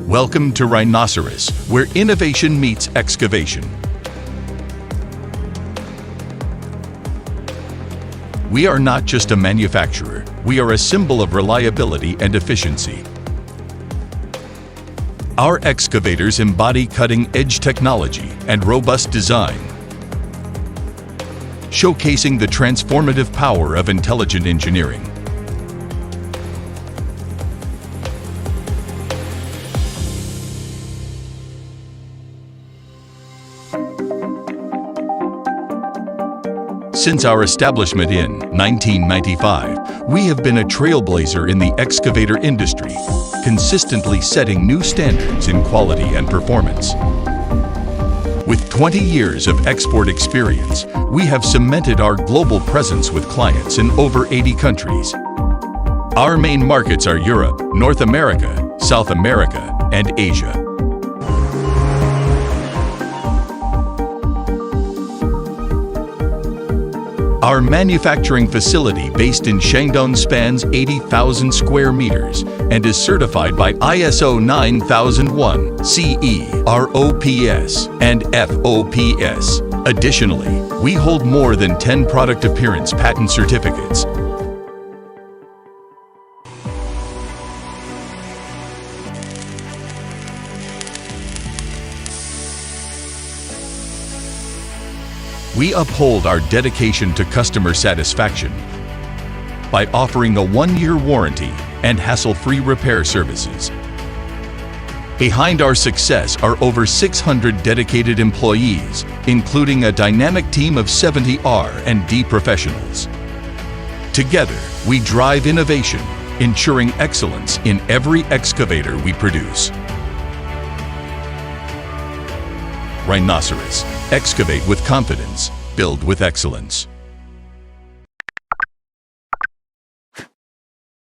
Welcome to Rhinoceros, where innovation meets excavation. We are not just a manufacturer, we are a symbol of reliability and efficiency. Our excavators embody cutting-edge technology and robust design, showcasing the transformative power of intelligent engineering. Since our establishment in 1995, we have been a trailblazer in the excavator industry, consistently setting new standards in quality and performance. With 20 years of export experience, we have cemented our global presence with clients in over 80 countries. Our main markets are Europe, North America, South America, and Asia. Our manufacturing facility based in Shandong spans 80,000 square meters and is certified by ISO 9001, CE, ROPS, and FOPS. Additionally, we hold more than 10 product appearance patent certificates. We uphold our dedication to customer satisfaction by offering a 1-year warranty and hassle-free repair services. Behind our success are over 600 dedicated employees, including a dynamic team of 70 R&D professionals. Together, we drive innovation, ensuring excellence in every excavator we produce. Rhinoceros. Excavate with confidence. Build with excellence.